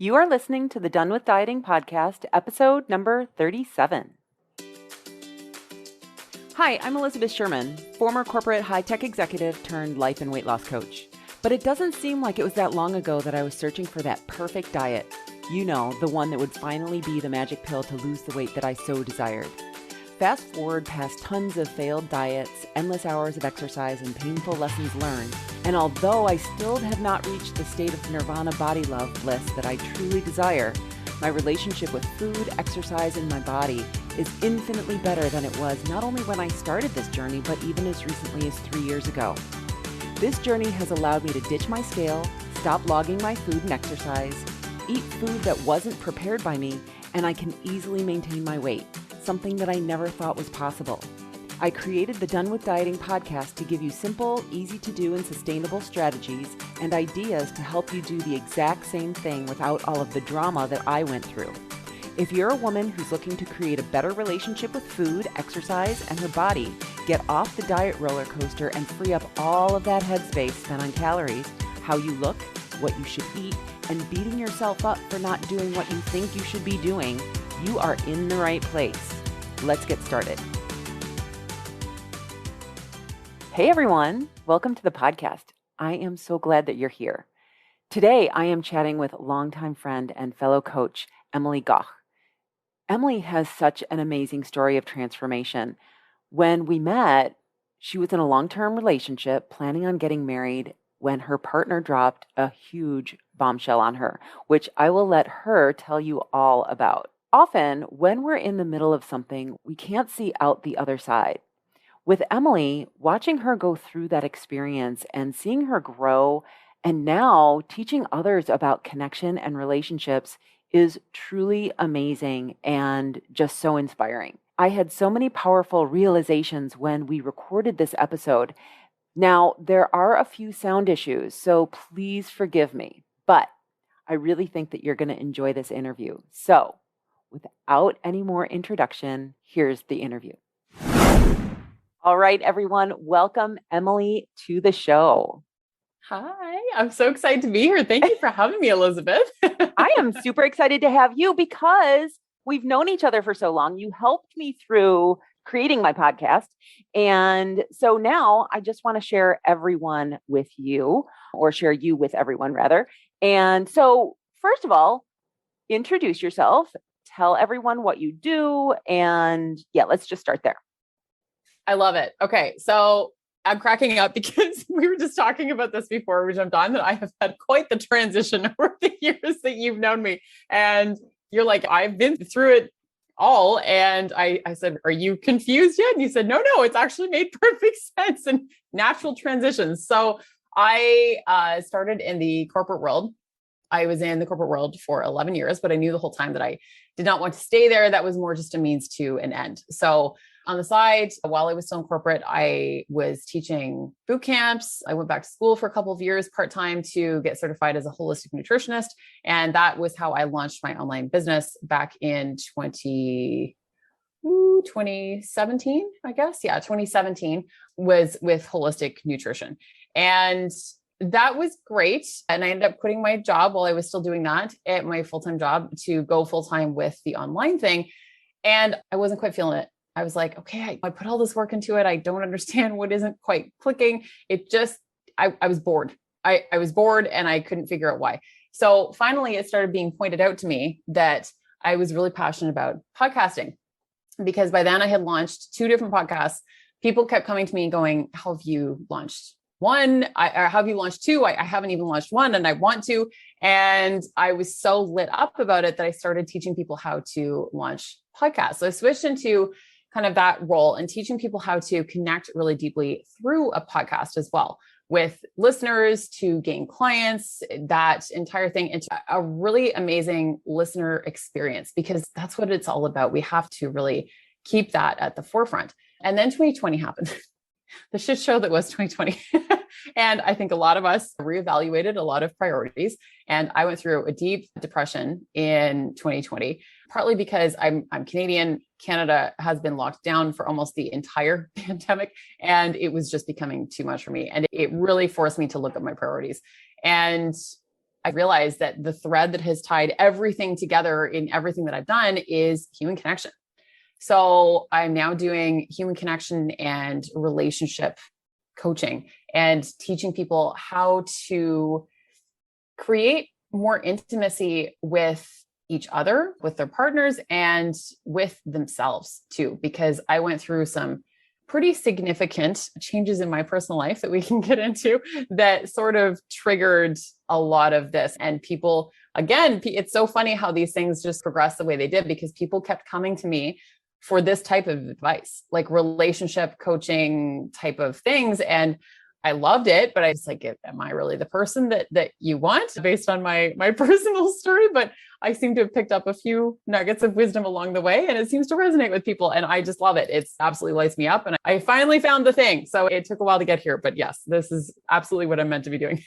You are listening to the Done with Dieting podcast, episode number 37. Hi, I'm Elizabeth Sherman, former corporate high-tech executive turned life and weight loss coach. But it doesn't seem like it was that long ago that I was searching for that perfect diet. You know, the one that would finally be the magic pill to lose the weight that I so desired. Fast forward past tons of failed diets, endless hours of exercise, and painful lessons learned. And although I still have not reached the state of nirvana body love bliss that I truly desire, my relationship with food, exercise, and my body is infinitely better than it was not only when I started this journey, but even as recently as 3 years ago. This journey has allowed me to ditch my scale, stop logging my food and exercise, eat food that wasn't prepared by me, and I can easily maintain my weight, something that I never thought was possible. I created the Done with Dieting podcast to give you simple, easy to do, and sustainable strategies and ideas to help you do the exact same thing without all of the drama that I went through. If you're a woman who's looking to create a better relationship with food, exercise, and her body, get off the diet roller coaster and free up all of that headspace spent on calories, how you look, what you should eat, and beating yourself up for not doing what you think you should be doing, you are in the right place. Let's get started. Hey everyone, welcome to the podcast. I am so glad that you're here. Today I am chatting with longtime friend and fellow coach, Emily Gough. Emily has such an amazing story of transformation. When we met, she was in a long-term relationship, planning on getting married, when her partner dropped a huge bombshell on her, which I will let her tell you all about. Often, when we're in the middle of something, we can't see out the other side. With Emily, watching her go through that experience and seeing her grow, and now teaching others about connection and relationships is truly amazing and just so inspiring. I had so many powerful realizations when we recorded this episode. Now, there are a few sound issues, so please forgive me, but I really think that you're going to enjoy this interview. So, without any more introduction, here's the interview. All right, everyone, welcome Emily to the show. Hi, I'm so excited to be here. Thank you for having me, Elizabeth. I am super excited to have you because we've known each other for so long. You helped me through creating my podcast. And so now I just want to share everyone with you, or share you with everyone rather. And so first of all, introduce yourself, tell everyone what you do. And yeah, let's just start there. I love it. Okay. So I'm cracking up because we were just talking about this before we jumped on, that I have had quite the transition over the years that you've known me. And you're like, I've been through it all. And I said, are you confused yet? And you said, no, it's actually made perfect sense and natural transitions. So I started in the corporate world. I was in the corporate world for 11 years, but I knew the whole time that I did not want to stay there. That was more just a means to an end. So on the side, while I was still in corporate, I was teaching boot camps. I went back to school for a couple of years part-time to get certified as a holistic nutritionist. And that was how I launched my online business back in 2017, I guess. Yeah, 2017 was with holistic nutrition. And that was great. And I ended up quitting my job while I was still doing that at my full-time job to go full-time with the online thing. And I wasn't quite feeling it. I was like, okay, I put all this work into it. I don't understand what isn't quite clicking. It just, I was bored. I was bored and I couldn't figure out why. So finally it started being pointed out to me that I was really passionate about podcasting, because by then I had launched 2 different podcasts. People kept coming to me and going, how have you launched one? Or have you launched 2? I haven't even launched one and I want to. And I was so lit up about it that I started teaching people how to launch podcasts. So I switched into kind of that role and teaching people how to connect really deeply through a podcast as well, with listeners to gain clients, that entire thing into a really amazing listener experience, because that's what it's all about. We have to really keep that at the forefront. And then 2020 happened. The shit show that was 2020. And I think a lot of us reevaluated a lot of priorities. And I went through a deep depression in 2020, partly because I'm Canadian. Canada has been locked down for almost the entire pandemic. And it was just becoming too much for me. And it really forced me to look at my priorities. And I realized that the thread that has tied everything together in everything that I've done is human connection. So I'm now doing human connection and relationship coaching and teaching people how to create more intimacy with each other, with their partners, and with themselves too, because I went through some pretty significant changes in my personal life that we can get into that sort of triggered a lot of this. And people, again, it's so funny how these things just progress the way they did, because people kept coming to me for this type of advice, like relationship coaching type of things. And I loved it, but I was like, am I really the person that you want based on my personal story? But I seem to have picked up a few nuggets of wisdom along the way, and it seems to resonate with people. And I just love it. It's absolutely lights me up. And I finally found the thing. So it took a while to get here, but yes, this is absolutely what I'm meant to be doing.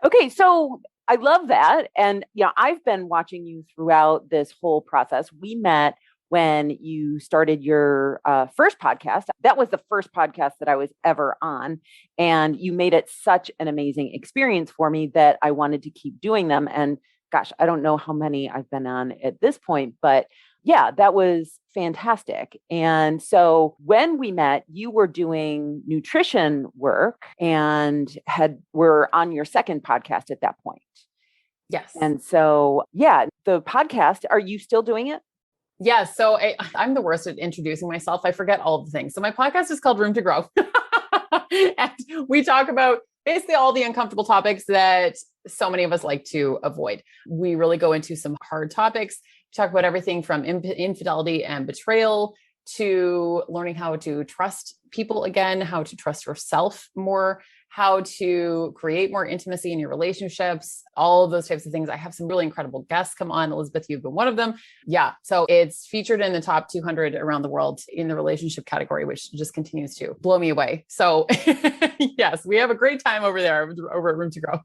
Okay. So I love that. And I've been watching you throughout this whole process. We met when you started your first podcast. That was the first podcast that I was ever on. And you made it such an amazing experience for me that I wanted to keep doing them. And gosh, I don't know how many I've been on at this point, but yeah, that was fantastic. And so when we met, you were doing nutrition work and were on your second podcast at that point. Yes. And so, yeah, the podcast, are you still doing it? Yeah. So I'm the worst at introducing myself. I forget all of the things. So my podcast is called Room to Grow. And we talk about basically all the uncomfortable topics that so many of us like to avoid. We really go into some hard topics. We talk about everything from infidelity and betrayal to learning how to trust people again, how to trust yourself more, how to create more intimacy in your relationships, all of those types of things. I have some really incredible guests come on. Elizabeth, you've been one of them. Yeah. So it's featured in the top 200 around the world in the relationship category, which just continues to blow me away. So yes, we have a great time over there, over at Room to Grow.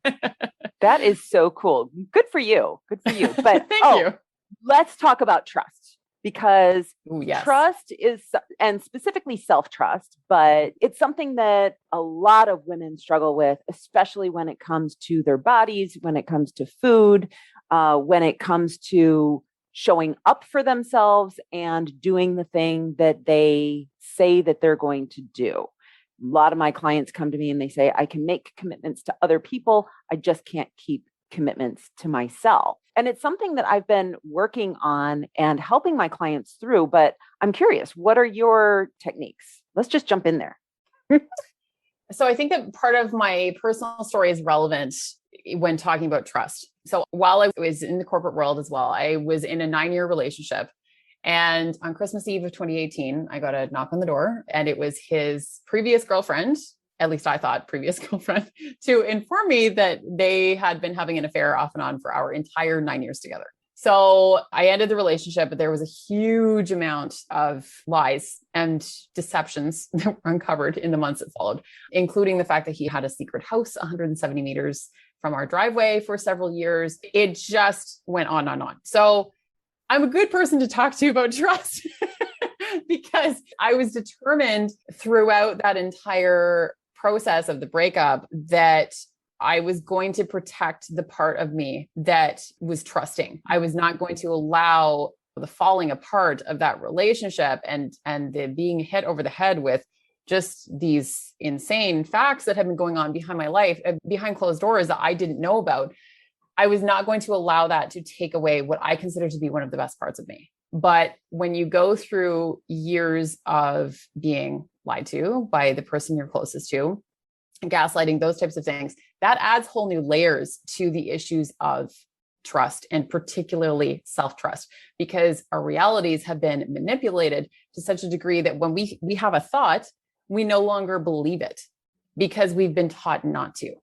That is so cool. Good for you. Good for you. But thank you. Let's talk about trust. Because yes. Trust is, and specifically self-trust, but it's something that a lot of women struggle with, especially when it comes to their bodies, when it comes to food, when it comes to showing up for themselves and doing the thing that they say that they're going to do. A lot of my clients come to me and they say, I can make commitments to other people. I just can't keep commitments to myself. And it's something that I've been working on and helping my clients through, but I'm curious, what are your techniques? Let's just jump in there. So I think that part of my personal story is relevant when talking about trust. So while I was in the corporate world as well, I was in a 9-year relationship. And on Christmas Eve of 2018, I got a knock on the door, and it was his previous girlfriend, at least I thought previous girlfriend, to inform me that they had been having an affair off and on for our entire 9 years together. So I ended the relationship, but there was a huge amount of lies and deceptions that were uncovered in the months that followed, including the fact that he had a secret house 170 meters from our driveway for several years. It just went on and on. So I'm a good person to talk to about trust because I was determined throughout that entire process of the breakup that I was going to protect the part of me that was trusting. I was not going to allow the falling apart of that relationship and the being hit over the head with just these insane facts that had been going on behind my life, behind closed doors that I didn't know about. I was not going to allow that to take away what I consider to be one of the best parts of me. But when you go through years of being lied to by the person you're closest to, gaslighting, those types of things, that adds whole new layers to the issues of trust, and particularly self-trust, because our realities have been manipulated to such a degree that when we have a thought, we no longer believe it because we've been taught not to.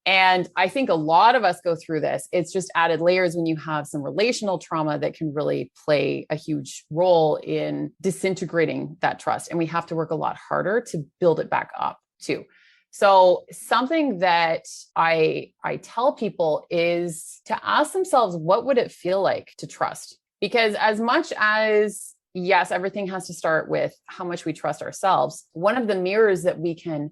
And I think a lot of us go through this. It's just added layers when you have some relational trauma that can really play a huge role in disintegrating that trust. And we have to work a lot harder to build it back up too. So something that I tell people is to ask themselves, what would it feel like to trust? Because as much as, yes, everything has to start with how much we trust ourselves, one of the mirrors that we can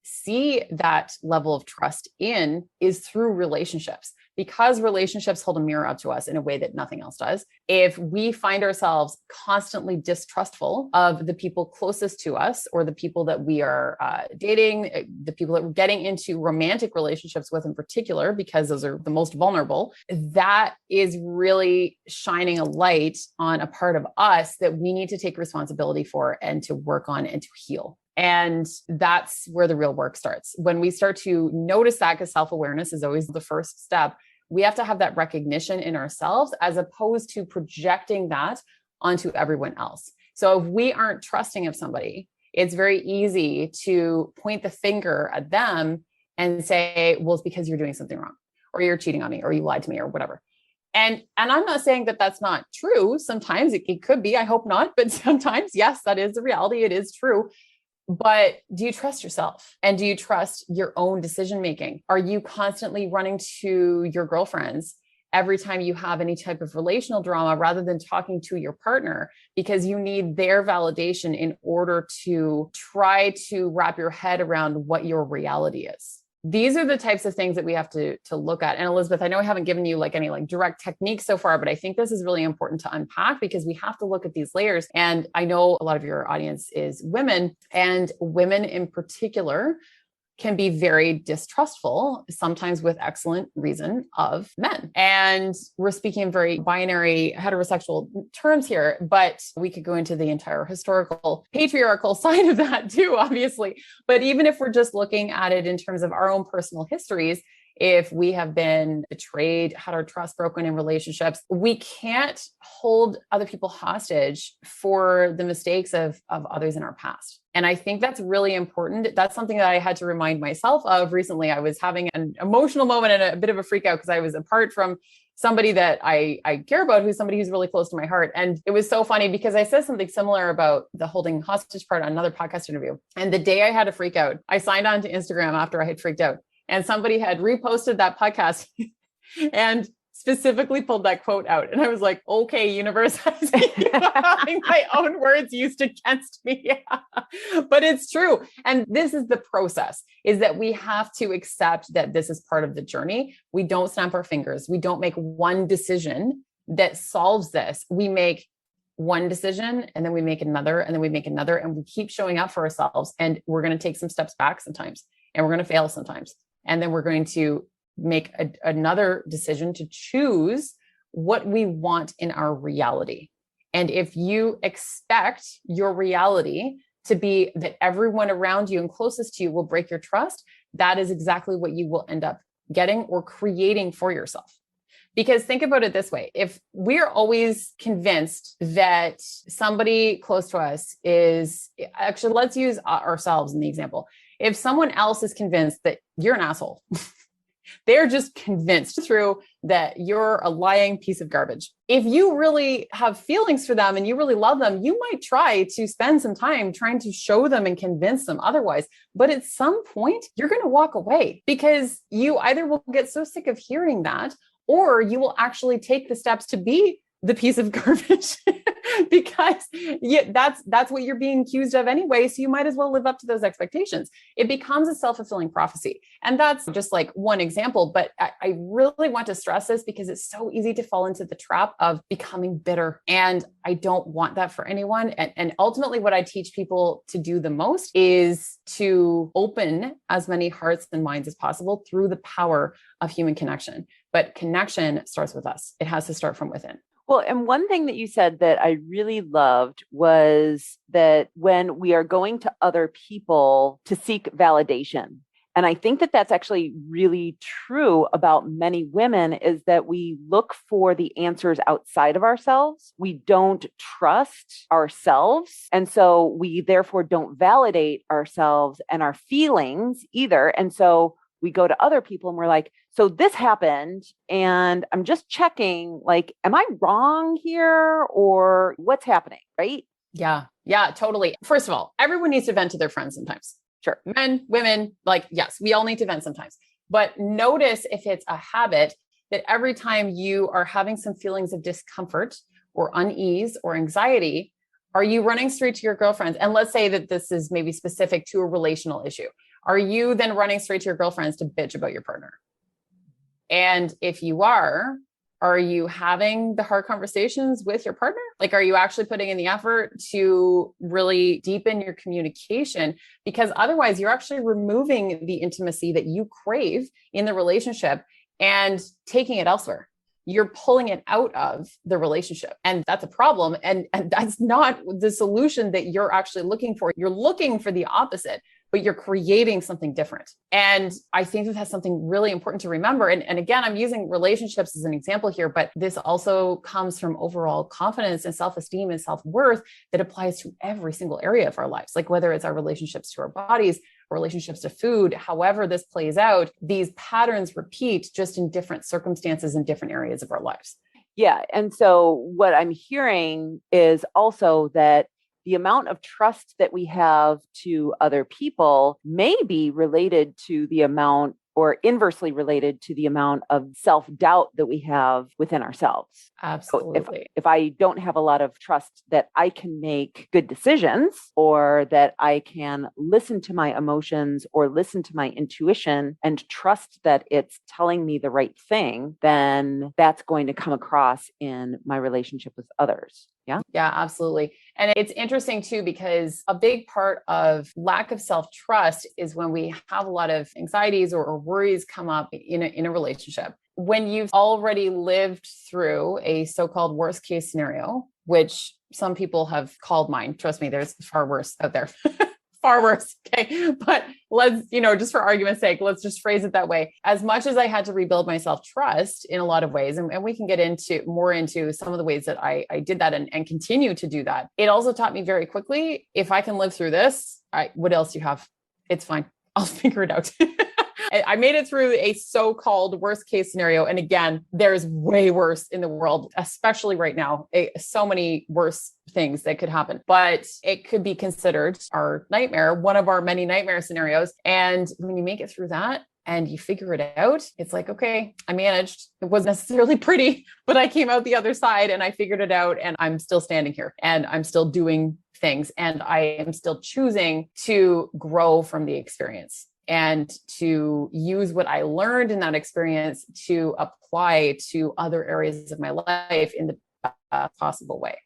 see that level of trust in is through relationships, because relationships hold a mirror up to us in a way that nothing else does. If we find ourselves constantly distrustful of the people closest to us, or the people that we are dating, the people that we're getting into romantic relationships with in particular, because those are the most vulnerable, that is really shining a light on a part of us that we need to take responsibility for and to work on and to heal. And that's where the real work starts. When we start to notice that, because self-awareness is always the first step, we have to have that recognition in ourselves as opposed to projecting that onto everyone else. So if we aren't trusting of somebody, it's very easy to point the finger at them and say, well, it's because you're doing something wrong, or you're cheating on me, or you lied to me, or whatever. And I'm not saying that that's not true. Sometimes it could be, I hope not, but sometimes, yes, that is the reality. It is true. But do you trust yourself? And do you trust your own decision-making? Are you constantly running to your girlfriends every time you have any type of relational drama rather than talking to your partner, because you need their validation in order to try to wrap your head around what your reality is? These are the types of things that we have to look at. And Elizabeth, I know I haven't given you any direct techniques so far, but I think this is really important to unpack, because we have to look at these layers. And I know a lot of your audience is women, and women in particular can be very distrustful, sometimes with excellent reason, of men. And we're speaking in very binary heterosexual terms here, but we could go into the entire historical patriarchal side of that too, obviously. But even if we're just looking at it in terms of our own personal histories, if we have been betrayed, had our trust broken in relationships, we can't hold other people hostage for the mistakes of others in our past. And I think that's really important. That's something that I had to remind myself of recently. I was having an emotional moment and a bit of a freak out because I was apart from somebody that I care about, who's somebody who's really close to my heart. And it was so funny because I said something similar about the holding hostage part on another podcast interview. And the day I had a freak out, I signed on to Instagram after I had freaked out. And somebody had reposted that podcast and specifically pulled that quote out. And I was like, okay, universe, I see you having my own words used against me. But it's true. And this is the process, is that we have to accept that this is part of the journey. We don't snap our fingers. We don't make one decision that solves this. We make one decision, and then we make another, and then we make another, and we keep showing up for ourselves. And we're going to take some steps back sometimes, and we're going to fail sometimes. And then we're going to make another decision to choose what we want in our reality. And if you expect your reality to be that everyone around you and closest to you will break your trust, that is exactly what you will end up getting or creating for yourself. Because think about it this way. If we're always convinced that somebody close to us is, actually, let's use ourselves in the example. If someone else is convinced that you're an asshole, they're just convinced through that you're a lying piece of garbage. If you really have feelings for them and you really love them, you might try to spend some time trying to show them and convince them otherwise. But at some point, you're going to walk away, because you either will get so sick of hearing that, or you will actually take the steps to be the piece of garbage because that's what you're being accused of anyway. So you might as well live up to those expectations. It becomes a self-fulfilling prophecy. And that's just one example, but I really want to stress this because it's so easy to fall into the trap of becoming bitter. And I don't want that for anyone. And ultimately what I teach people to do the most is to open as many hearts and minds as possible through the power of human connection. But connection starts with us. It has to start from within. Well, and one thing that you said that I really loved was that when we are going to other people to seek validation, and I think that that's actually really true about many women, is that we look for the answers outside of ourselves. We don't trust ourselves. And so we therefore don't validate ourselves and our feelings either. And so we go to other people and we're like, so this happened and I'm just checking, am I wrong here or what's happening? Right? Yeah, totally. First of all, everyone needs to vent to their friends sometimes. Sure. Men, women, yes, we all need to vent sometimes. But notice if it's a habit that every time you are having some feelings of discomfort or unease or anxiety, are you running straight to your girlfriends? And let's say that this is maybe specific to a relational issue. Are you then running straight to your girlfriends to bitch about your partner? And if you are you having the hard conversations with your partner? Like, are you actually putting in the effort to really deepen your communication? Because otherwise you're actually removing the intimacy that you crave in the relationship and taking it elsewhere. You're pulling it out of the relationship. And that's a problem. And that's not the solution that you're actually looking for. You're looking for the opposite, but you're creating something different. And I think that that's something really important to remember. And again, I'm using relationships as an example here, but this also comes from overall confidence and self-esteem and self-worth that applies to every single area of our lives. Like whether it's our relationships to our bodies, relationships to food, however this plays out, these patterns repeat just in different circumstances in different areas of our lives. Yeah. And so what I'm hearing is also that the amount of trust that we have to other people may be related to the amount or inversely related to the amount of self-doubt that we have within ourselves. Absolutely. So if I don't have a lot of trust that I can make good decisions or that I can listen to my emotions or listen to my intuition and trust that it's telling me the right thing, then that's going to come across in my relationship with others. Yeah. Yeah, absolutely. And it's interesting too, because a big part of lack of self-trust is when we have a lot of anxieties or worries come up in a relationship. When you've already lived through a so-called worst case scenario, which some people have called mine. Trust me, there's far worse out there. Far worse. Okay. But let's, just for argument's sake, let's just phrase it that way. As much as I had to rebuild my self-trust in a lot of ways, and we can get into some of the ways that I did that and continue to do that. It also taught me very quickly, if I can live through this, what else do you have? It's fine. I'll figure it out. I made it through a so-called worst case scenario. And again, there's way worse in the world, especially right now. So many worse things that could happen, but it could be considered our nightmare, one of our many nightmare scenarios. And when you make it through that and you figure it out, it's like, okay, I managed. It wasn't necessarily pretty, but I came out the other side and I figured it out and I'm still standing here and I'm still doing things and I am still choosing to grow from the experience and to use what I learned in that experience to apply to other areas of my life in the best possible way.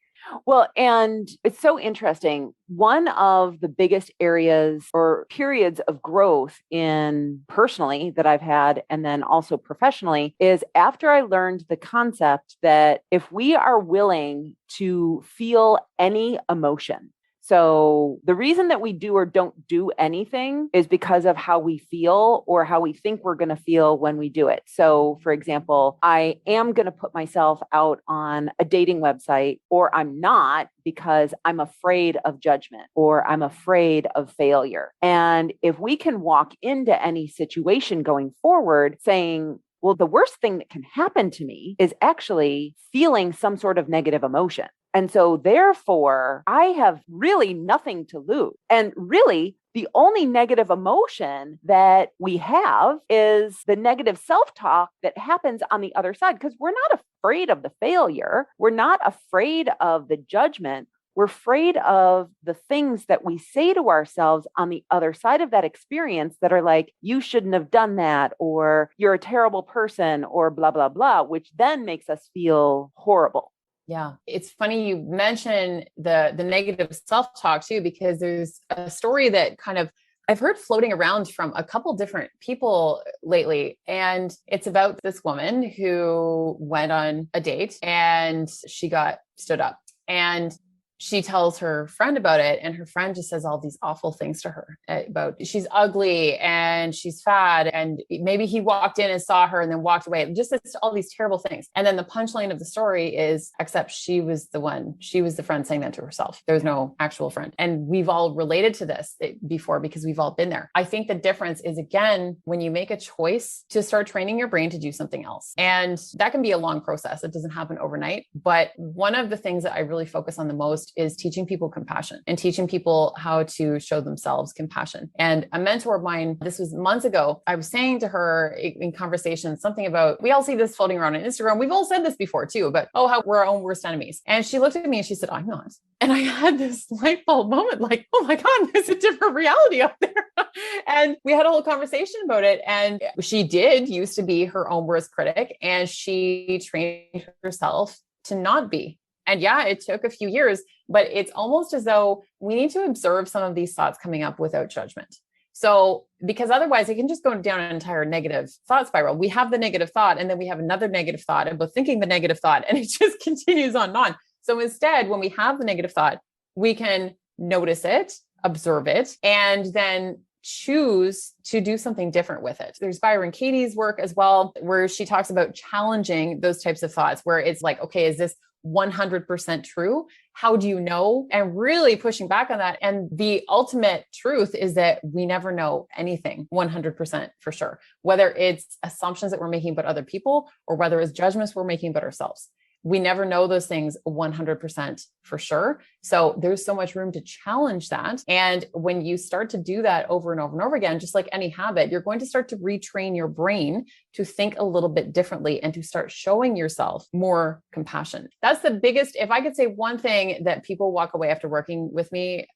Well, and it's so interesting. One of the biggest areas or periods of growth in personally that I've had, and then also professionally, is after I learned the concept that if we are willing to feel any emotion, so the reason that we do or don't do anything is because of how we feel or how we think we're going to feel when we do it. So for example, I am going to put myself out on a dating website or I'm not because I'm afraid of judgment or I'm afraid of failure. And if we can walk into any situation going forward saying, well, the worst thing that can happen to me is actually feeling some sort of negative emotion. And so therefore, I have really nothing to lose. And really, the only negative emotion that we have is the negative self-talk that happens on the other side, because we're not afraid of the failure. We're not afraid of the judgment. We're afraid of the things that we say to ourselves on the other side of that experience that are like, you shouldn't have done that, or you're a terrible person, or blah, blah, blah, which then makes us feel horrible. Yeah. It's funny you mention the negative self-talk too, because there's a story that I've heard floating around from a couple different people lately. And it's about this woman who went on a date and she got stood up and she tells her friend about it. And her friend just says all these awful things to her about she's ugly and she's fat. And maybe he walked in and saw her and then walked away. Just all these terrible things. And then the punchline of the story is, except she was the friend saying that to herself. There's no actual friend. And we've all related to this before because we've all been there. I think the difference is, again, when you make a choice to start training your brain to do something else. And that can be a long process. It doesn't happen overnight. But one of the things that I really focus on the most is teaching people compassion and teaching people how to show themselves compassion. And a mentor of mine, this was months ago, I was saying to her in conversation, something about, we all see this floating around on Instagram. We've all said this before too, but how we're our own worst enemies. And she looked at me and she said, I'm not. And I had this light bulb moment, like, oh my God, there's a different reality out there. And we had a whole conversation about it. And she did used to be her own worst critic, and she trained herself to not be. And yeah, it took a few years, but it's almost as though we need to observe some of these thoughts coming up without judgment. So, because otherwise it can just go down an entire negative thought spiral. We have the negative thought, and then we have another negative thought about thinking the negative thought, and it just continues on and on. So instead, when we have the negative thought, we can notice it, observe it, and then choose to do something different with it. There's Byron Katie's work as well, where she talks about challenging those types of thoughts, where it's like, okay, is this 100% true? How do you know? And really pushing back on that. And the ultimate truth is that we never know anything 100% for sure, whether it's assumptions that we're making about other people or whether it's judgments we're making about ourselves. We never know those things 100% for sure. So there's so much room to challenge that. And when you start to do that over and over and over again, just like any habit, you're going to start to retrain your brain to think a little bit differently and to start showing yourself more compassion. That's the biggest, if I could say one thing that people walk away after working with me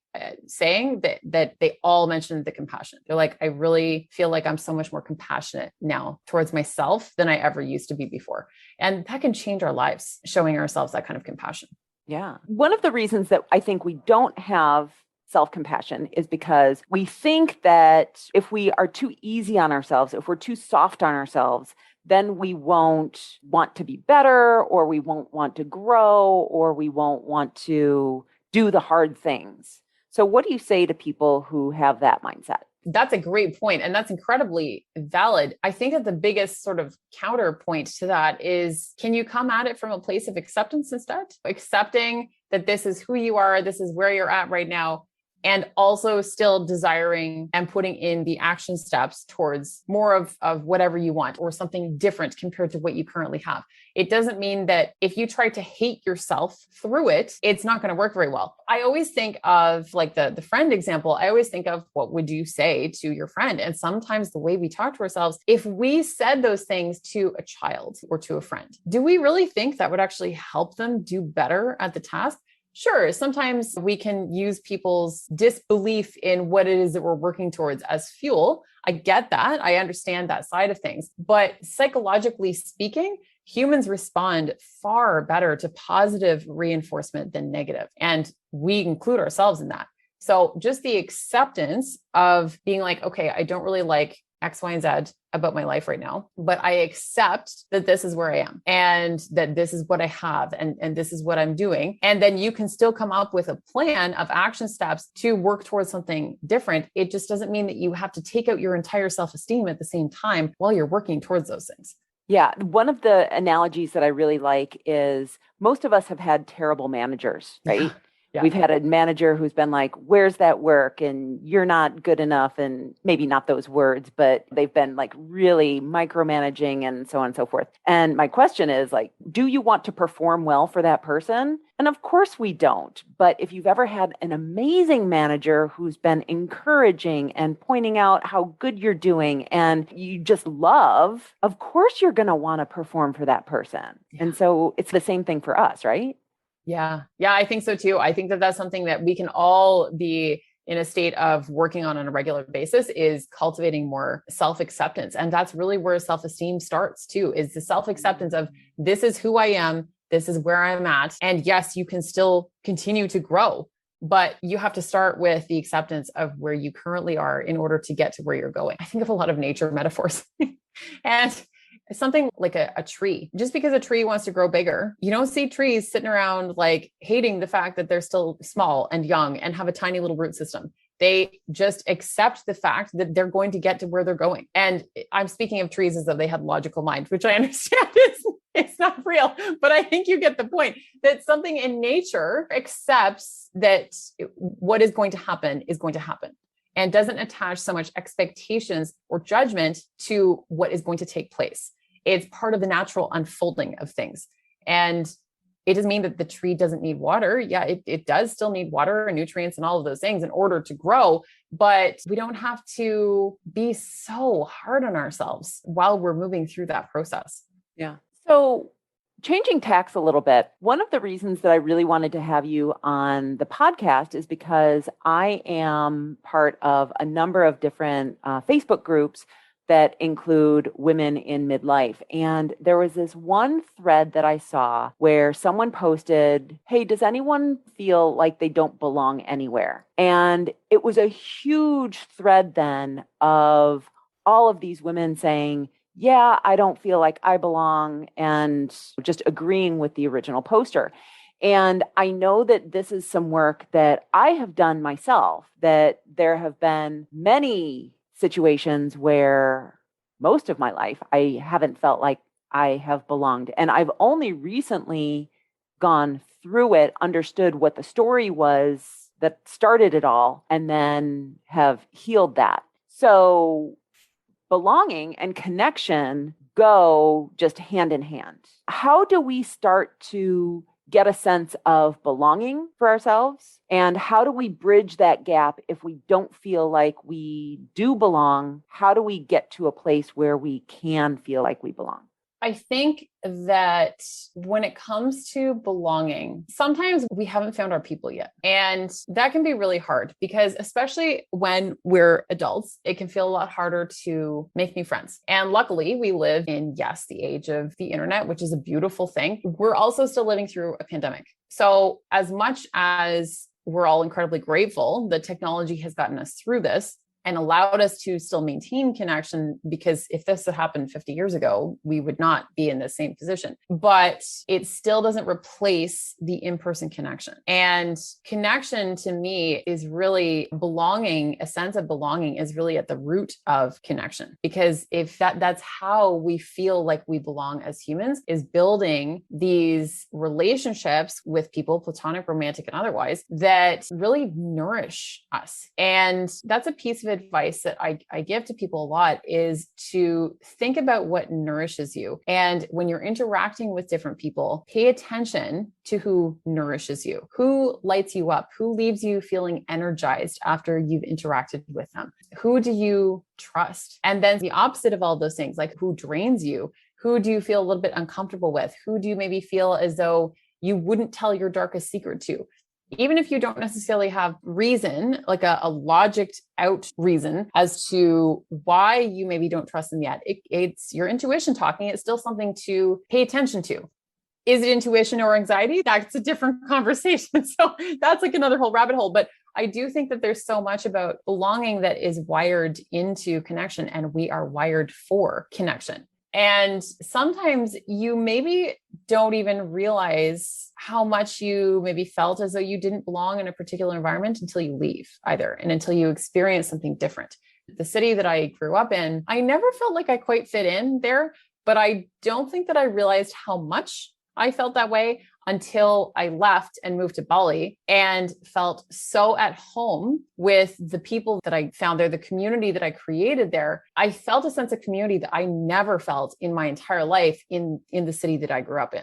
saying, that they all mentioned the compassion. They're like, I really feel like I'm so much more compassionate now towards myself than I ever used to be before. And that can change our lives, showing ourselves that kind of compassion. Yeah. One of the reasons that I think we don't have self-compassion is because we think that if we are too easy on ourselves, if we're too soft on ourselves, then we won't want to be better, or we won't want to grow, or we won't want to do the hard things. So what do you say to people who have that mindset? That's a great point, and that's incredibly valid. I think that the biggest sort of counterpoint to that is, can you come at it from a place of acceptance instead? Accepting that this is who you are, this is where you're at right now, and also still desiring and putting in the action steps towards more of whatever you want, or something different compared to what you currently have. It doesn't mean that if you try to hate yourself through it, it's not going to work very well. I always think of like the friend example. I always think of, what would you say to your friend? And sometimes the way we talk to ourselves, if we said those things to a child or to a friend, do we really think that would actually help them do better at the task? Sure, sometimes we can use people's disbelief in what it is that we're working towards as fuel. I get that. I understand that side of things. But psychologically speaking, humans respond far better to positive reinforcement than negative. And we include ourselves in that. So just the acceptance of being like, okay, I don't really like X, Y, and Z about my life right now, but I accept that this is where I am, and that this is what I have, and this is what I'm doing. And then you can still come up with a plan of action steps to work towards something different. It just doesn't mean that you have to take out your entire self-esteem at the same time while you're working towards those things. Yeah. One of the analogies that I really like is, most of us have had terrible managers, right? Yeah. We've had a manager who's been like, where's that work? And you're not good enough. And maybe not those words, but they've been like really micromanaging and so on and so forth. And my question is like, do you want to perform well for that person? And of course we don't. But if you've ever had an amazing manager who's been encouraging and pointing out how good you're doing and you just love, of course you're going to want to perform for that person. Yeah. And so it's the same thing for us, right? Yeah. Yeah, I think so too. I think that that's something that we can all be in a state of working on a regular basis, is cultivating more self-acceptance. And that's really where self-esteem starts too, is the self-acceptance of, this is who I am, this is where I'm at. And yes, you can still continue to grow, but you have to start with the acceptance of where you currently are in order to get to where you're going. I think of a lot of nature metaphors and something like a tree. Just because a tree wants to grow bigger, you don't see trees sitting around like hating the fact that they're still small and young and have a tiny little root system. They just accept the fact that they're going to get to where they're going. And I'm speaking of trees as though they had logical mind, which I understand it's not real, but I think you get the point, that something in nature accepts that what is going to happen is going to happen, and doesn't attach so much expectations or judgment to what is going to take place. It's part of the natural unfolding of things. And it doesn't mean that the tree doesn't need water. Yeah, it does still need water and nutrients and all of those things in order to grow, but we don't have to be so hard on ourselves while we're moving through that process. Yeah. So Changing tacks a little bit, one of the reasons that I really wanted to have you on the podcast is because I am part of a number of different Facebook groups that include women in midlife. And there was this one thread that I saw where someone posted, "Hey, does anyone feel like they don't belong anywhere?" And it was a huge thread then of all of these women saying, "Yeah, I don't feel like I belong," and just agreeing with the original poster. And I know that this is some work that I have done myself, that there have been many situations where most of my life I haven't felt like I have belonged. And I've only recently gone through it, understood what the story was that started it all, and then have healed that. So belonging and connection go just hand in hand. How do we start to get a sense of belonging for ourselves? And how do we bridge that gap if we don't feel like we do belong? How do we get to a place where we can feel like we belong? I think that when it comes to belonging, sometimes we haven't found our people yet. And that can be really hard because especially when we're adults, it can feel a lot harder to make new friends. And luckily we live in, yes, the age of the internet, which is a beautiful thing. We're also still living through a pandemic. So as much as we're all incredibly grateful that technology has gotten us through this, and allowed us to still maintain connection, because if this had happened 50 years ago, we would not be in the same position. But it still doesn't replace the in-person connection. And connection to me is really belonging. A sense of belonging is really at the root of connection, because if that's how we feel like we belong as humans, is building these relationships with people, platonic, romantic, and otherwise, that really nourish us. And that's a piece of advice that I give to people a lot, is to think about what nourishes you. And when you're interacting with different people, pay attention to who nourishes you, who lights you up, who leaves you feeling energized after you've interacted with them. Who do you trust? And then the opposite of all those things, like who drains you? Who do you feel a little bit uncomfortable with? Who do you maybe feel as though you wouldn't tell your darkest secret to? Even if you don't necessarily have reason, like a logicked out reason as to why you maybe don't trust them yet, it's your intuition talking. It's still something to pay attention to. Is it intuition or anxiety? That's a different conversation. So that's like another whole rabbit hole. But I do think that there's so much about belonging that is wired into connection, and we are wired for connection. And sometimes you maybe don't even realize how much you maybe felt as though you didn't belong in a particular environment until you leave either, and until you experience something different. The city that I grew up in, I never felt like I quite fit in there, but I don't think that I realized how much I felt that way until I left and moved to Bali and felt so at home with the people that I found there, the community that I created there. I felt a sense of community that I never felt in my entire life in the city that I grew up in.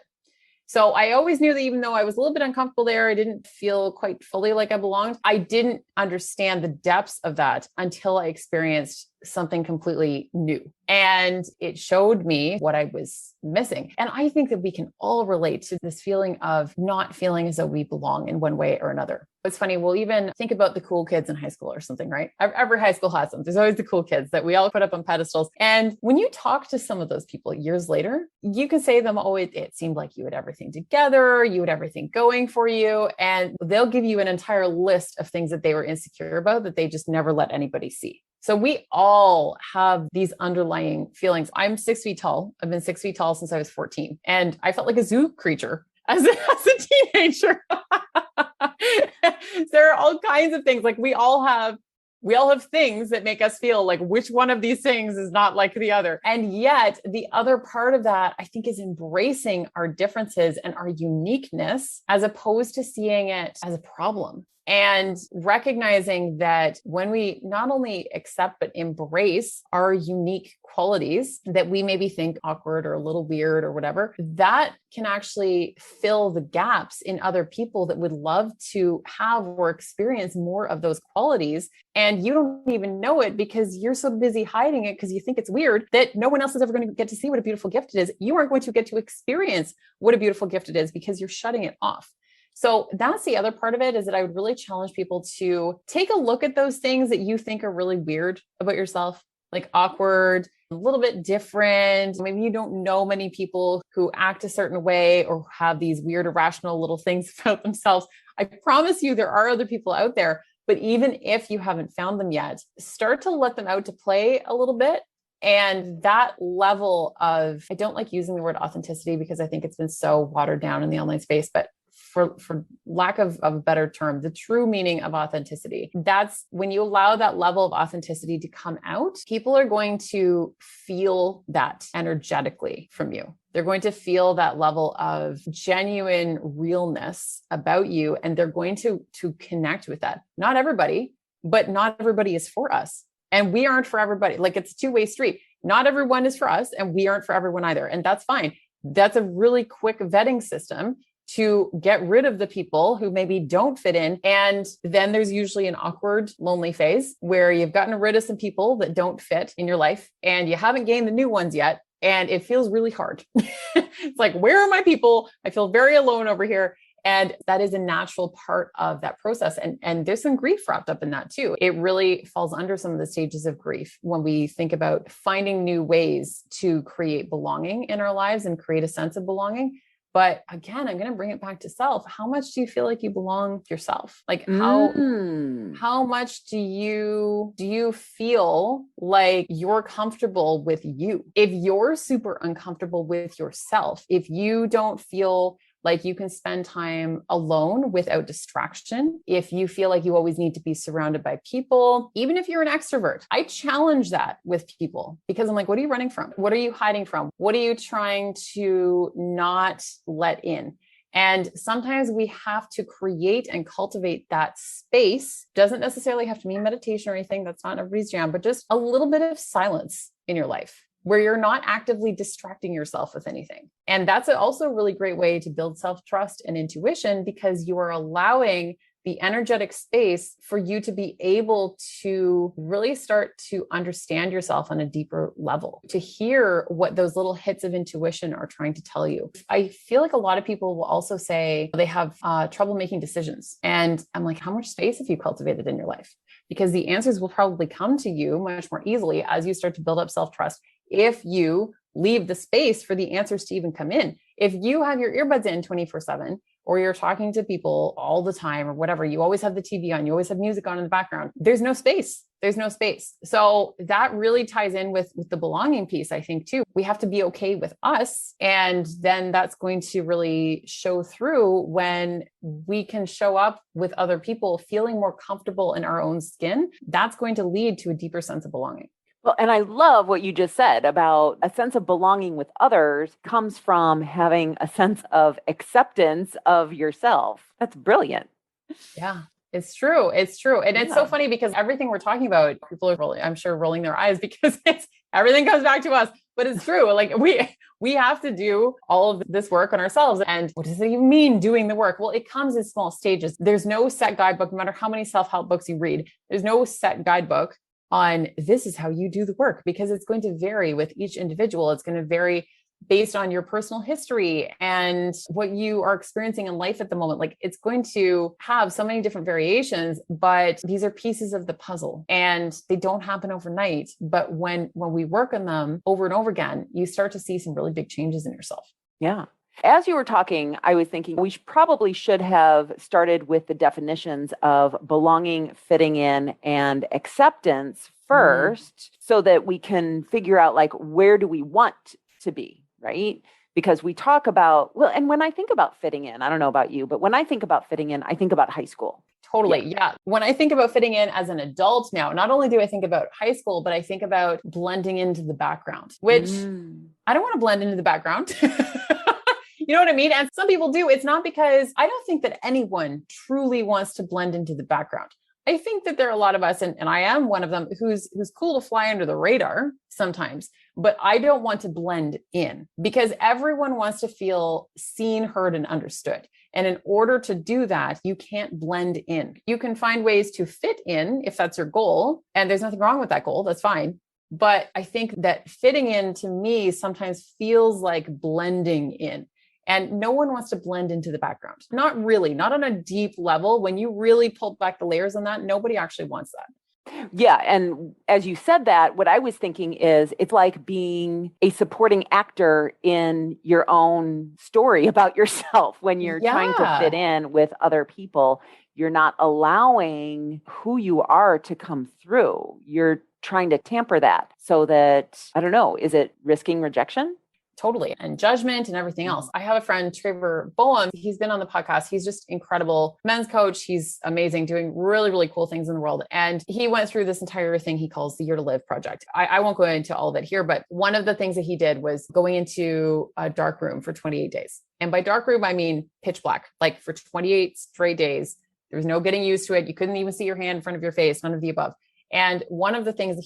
So I always knew that even though I was a little bit uncomfortable there, I didn't feel quite fully like I belonged. I didn't understand the depths of that until I experienced something completely new. And it showed me what I was missing. And I think that we can all relate to this feeling of not feeling as though we belong in one way or another. It's funny, we'll even think about the cool kids in high school or something, right? Every high school has them. There's always the cool kids that we all put up on pedestals. And when you talk to some of those people years later, you can say to them, oh, it seemed like you had everything together, you had everything going for you. And they'll give you an entire list of things that they were insecure about that they just never let anybody see. So we all have these underlying feelings. I'm 6 feet tall. I've been 6 feet tall since I was 14. And I felt like a zoo creature as a teenager. There are all kinds of things. Like we all have things that make us feel like which one of these things is not like the other. And yet the other part of that, I think, is embracing our differences and our uniqueness as opposed to seeing it as a problem. And recognizing that when we not only accept, but embrace our unique qualities that we maybe think awkward or a little weird or whatever, that can actually fill the gaps in other people that would love to have or experience more of those qualities. And you don't even know it because you're so busy hiding it because you think it's weird that no one else is ever going to get to see what a beautiful gift it is. You aren't going to get to experience what a beautiful gift it is because you're shutting it off. So that's the other part of it, is that I would really challenge people to take a look at those things that you think are really weird about yourself, like awkward, a little bit different. Maybe you don't know many people who act a certain way or have these weird, irrational little things about themselves. I promise you there are other people out there, but even if you haven't found them yet, start to let them out to play a little bit. And that level of, I don't like using the word authenticity because I think it's been so watered down in the online space, but for lack of a better term, the true meaning of authenticity. That's when you allow that level of authenticity to come out, people are going to feel that energetically from you. They're going to feel that level of genuine realness about you, and they're going to connect with that. Not everybody, but not everybody is for us. And we aren't for everybody. Like, it's a two-way street. Not everyone is for us, and we aren't for everyone either. And that's fine. That's a really quick vetting system to get rid of the people who maybe don't fit in. And then there's usually an awkward, lonely phase where you've gotten rid of some people that don't fit in your life and you haven't gained the new ones yet. And it feels really hard. It's like, where are my people? I feel very alone over here. And that is a natural part of that process. And there's some grief wrapped up in that too. It really falls under some of the stages of grief when we think about finding new ways to create belonging in our lives and create a sense of belonging. But again, I'm going to bring it back to self. How much do you feel like you belong to yourself? Like how much do you feel like you're comfortable with you? If you're super uncomfortable with yourself, if you don't feel like you can spend time alone without distraction, if you feel like you always need to be surrounded by people, even if you're an extrovert, I challenge that with people because I'm like, what are you running from? What are you hiding from? What are you trying to not let in? And sometimes we have to create and cultivate that space. Doesn't necessarily have to mean meditation or anything. That's not everybody's jam, but just a little bit of silence in your life where you're not actively distracting yourself with anything. And that's also a really great way to build self-trust and intuition because you are allowing the energetic space for you to be able to really start to understand yourself on a deeper level, to hear what those little hits of intuition are trying to tell you. I feel like a lot of people will also say they have trouble making decisions. And I'm like, how much space have you cultivated in your life? Because the answers will probably come to you much more easily as you start to build up self-trust if you leave the space for the answers to even come in. If you have your earbuds in 24/7, or you're talking to people all the time or whatever, you always have the TV on, you always have music on in the background, there's no space. There's no space. So that really ties in with the belonging piece, I think, too. We have to be okay with us. And then that's going to really show through when we can show up with other people feeling more comfortable in our own skin. That's going to lead to a deeper sense of belonging. Well, and I love what you just said about a sense of belonging with others comes from having a sense of acceptance of yourself. That's brilliant. Yeah, it's true. It's true. And it's so funny because everything we're talking about, people are rolling their eyes because everything comes back to us, but it's true. Like we have to do all of this work on ourselves. And what does it even mean doing the work? Well, it comes in small stages. There's no set guidebook, no matter how many self-help books you read, there's no set guidebook on this is how you do the work, because it's going to vary with each individual. It's going to vary based on your personal history and what you are experiencing in life at the moment. Like, it's going to have so many different variations, but these are pieces of the puzzle and they don't happen overnight. But when we work on them over and over again, you start to see some really big changes in yourself. Yeah. As you were talking, I was thinking we probably should have started with the definitions of belonging, fitting in, and acceptance first, so that we can figure out, like, where do we want to be, right? Because we talk about, well, and when I think about fitting in, I don't know about you, but when I think about fitting in, I think about high school. Totally. Yeah. When I think about fitting in as an adult now, not only do I think about high school, but I think about blending into the background, which I don't want to blend into the background. You know what I mean? And some people do. It's not because I don't think that anyone truly wants to blend into the background. I think that there are a lot of us, and I am one of them, who's cool to fly under the radar sometimes, but I don't want to blend in because everyone wants to feel seen, heard, and understood. And in order to do that, you can't blend in. You can find ways to fit in if that's your goal. And there's nothing wrong with that goal. That's fine. But I think that fitting in to me sometimes feels like blending in. And no one wants to blend into the background. Not really, not on a deep level. When you really pull back the layers on that, nobody actually wants that. Yeah. And as you said that, what I was thinking is it's like being a supporting actor in your own story about yourself when you're trying to fit in with other people. You're not allowing who you are to come through. You're trying to tamper that so that, I don't know, is it risking rejection? Totally. And judgment and everything else. I have a friend, Trevor Boehm. He's been on the podcast. He's just incredible men's coach. He's amazing, doing really, really cool things in the world. And he went through this entire thing he calls the Year to Live project. I won't go into all of it here, but one of the things that he did was going into a dark room for 28 days. And by dark room, I mean pitch black, like for 28 straight days. There was no getting used to it. You couldn't even see your hand in front of your face, none of the above. And one of the things that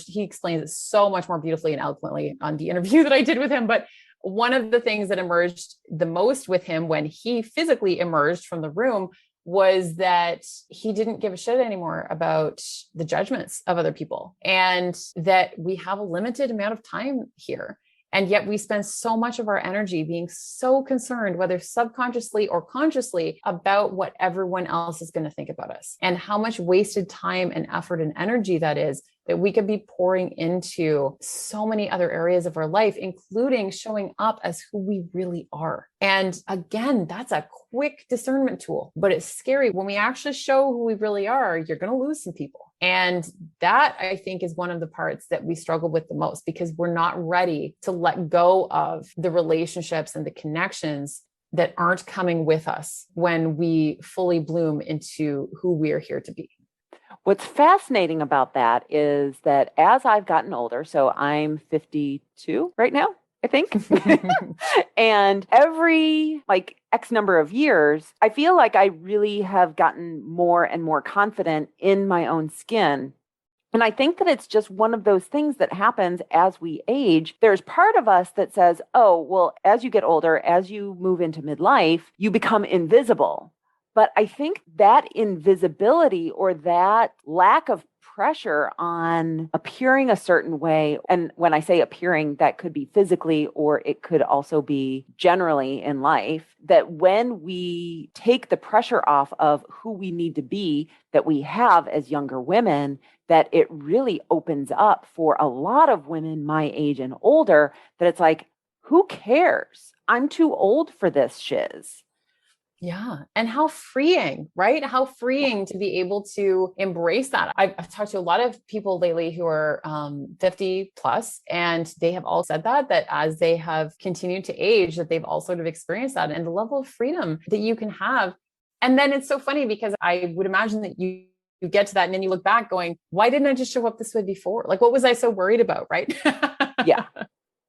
he explains it so much more beautifully and eloquently on the interview that I did with him. But one of the things that emerged the most with him when he physically emerged from the room was that he didn't give a shit anymore about the judgments of other people, and that we have a limited amount of time here. And yet we spend so much of our energy being so concerned, whether subconsciously or consciously, about what everyone else is going to think about us, and how much wasted time and effort and energy that is, that we could be pouring into so many other areas of our life, including showing up as who we really are. And again, that's a quick discernment tool, but it's scary. When we actually show who we really are, you're going to lose some people. And that, I think, is one of the parts that we struggle with the most, because we're not ready to let go of the relationships and the connections that aren't coming with us when we fully bloom into who we are here to be. What's fascinating about that is that as I've gotten older, so I'm 52 right now, I think. And every X number of years, I feel like I really have gotten more and more confident in my own skin. And I think that it's just one of those things that happens as we age. There's part of us that says, oh, well, as you get older, as you move into midlife, you become invisible. But I think that invisibility, or that lack of pressure on appearing a certain way, and when I say appearing, that could be physically, or it could also be generally in life, that when we take the pressure off of who we need to be, that we have as younger women, that it really opens up for a lot of women my age and older, that it's like, who cares? I'm too old for this shiz. Yeah. And how freeing, right? How freeing to be able to embrace that. I've talked to a lot of people lately who are 50 plus, and they have all said that as they have continued to age, that they've all sort of experienced that, and the level of freedom that you can have. And then it's so funny, because I would imagine that you get to that and then you look back going, why didn't I just show up this way before? Like, what was I so worried about? Right. Yeah.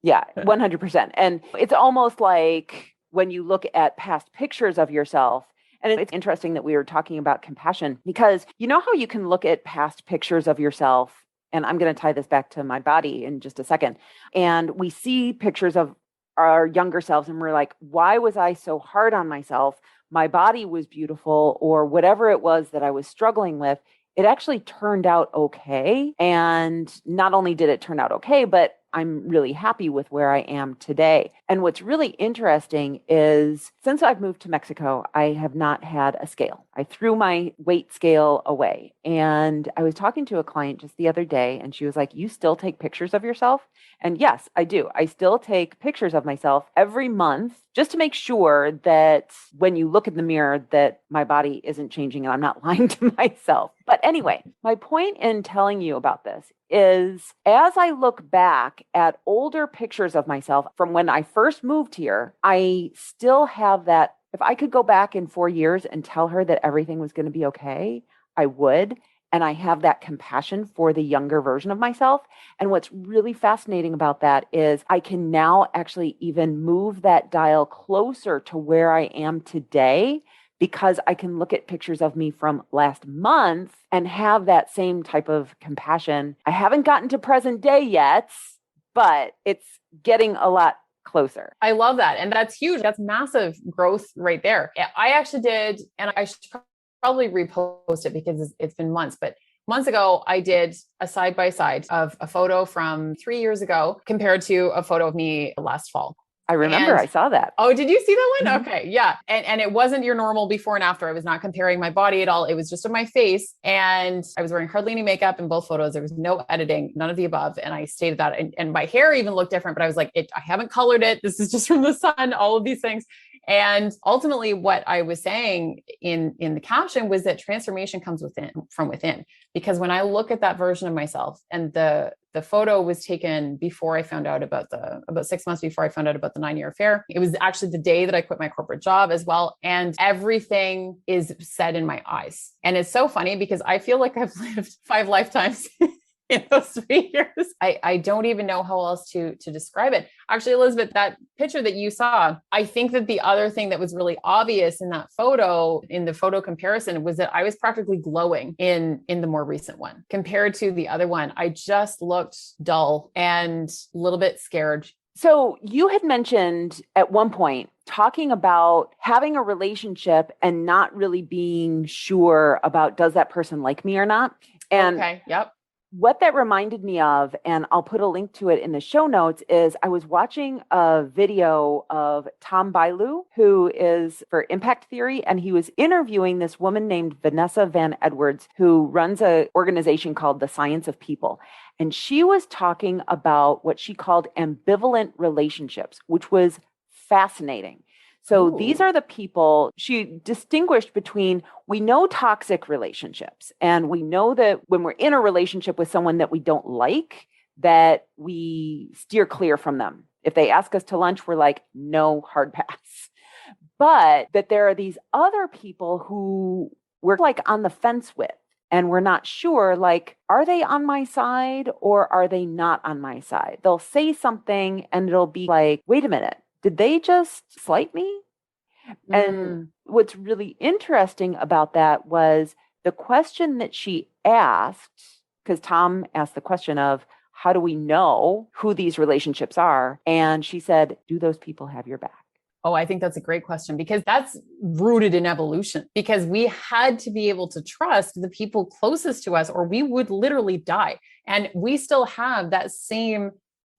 Yeah. 100%. And it's almost like, when you look at past pictures of yourself, and it's interesting that we were talking about compassion, because you know how you can look at past pictures of yourself, and I'm going to tie this back to my body in just a second, and we see pictures of our younger selves and we're like, why was I so hard on myself? My body was beautiful, or whatever it was that I was struggling with. It actually turned out okay. And not only did it turn out okay, but I'm really happy with where I am today. And what's really interesting is, since I've moved to Mexico, I have not had a scale. I threw my weight scale away. And I was talking to a client just the other day, and she was like, you still take pictures of yourself? And yes, I do. I still take pictures of myself every month, just to make sure that when you look in the mirror, that my body isn't changing and I'm not lying to myself. But anyway, my point in telling you about this is, as I look back at older pictures of myself from when I first moved here, I still have that. If I could go back in 4 years and tell her that everything was going to be okay, I would. and I have that compassion for the younger version of myself. And what's really fascinating about that is I can now actually even move that dial closer to where I am today, because I can look at pictures of me from last month and have that same type of compassion. I haven't gotten to present day yet, but it's getting a lot closer. I love that. And that's huge. That's massive growth right there. I actually did, and I should probably repost it because it's been months, but months ago, I did a side by side of a photo from 3 years ago compared to a photo of me last fall. I remember, I saw that. Oh, did you see that one? Okay. Yeah. And it wasn't your normal before and after. I was not comparing my body at all. It was just of my face. And I was wearing hardly any makeup in both photos. There was no editing, none of the above. And I stated that. And my hair even looked different, but I was like, I haven't colored it. This is just from the sun, all of these things. And ultimately what I was saying in the caption was that transformation comes from within, because when I look at that version of myself, and the photo was taken before I found out about about 6 months before I found out about the 9-year affair. It was actually the day that I quit my corporate job as well. And everything is said in my eyes. And it's so funny because I feel like I've lived 5 lifetimes in those 3 years. I don't even know how else to describe it. Actually, Elizabeth, that picture that you saw, I think that the other thing that was really obvious in that photo, in the photo comparison, was that I was practically glowing in the more recent one compared to the other one. I just looked dull and a little bit scared. So you had mentioned at one point talking about having a relationship and not really being sure about, does that person like me or not? And okay, yep. What that reminded me of, and I'll put a link to it in the show notes, is I was watching a video of Tom Bilyeu, who is for Impact Theory, and he was interviewing this woman named Vanessa Van Edwards, who runs an organization called The Science of People. And she was talking about what she called ambivalent relationships, which was fascinating. So these are the people she distinguished between. We know toxic relationships, and we know that when we're in a relationship with someone that we don't like, that we steer clear from them. If they ask us to lunch, we're like, no, hard pass. But that there are these other people who we're like on the fence with, and we're not sure, like, are they on my side or are they not on my side? They'll say something and it'll be like, wait a minute. Did they just slight me? And what's really interesting about that was the question that she asked, because Tom asked the question of, how do we know who these relationships are? And she said, do those people have your back? Oh, I think that's a great question, because that's rooted in evolution, because we had to be able to trust the people closest to us or we would literally die. And we still have that same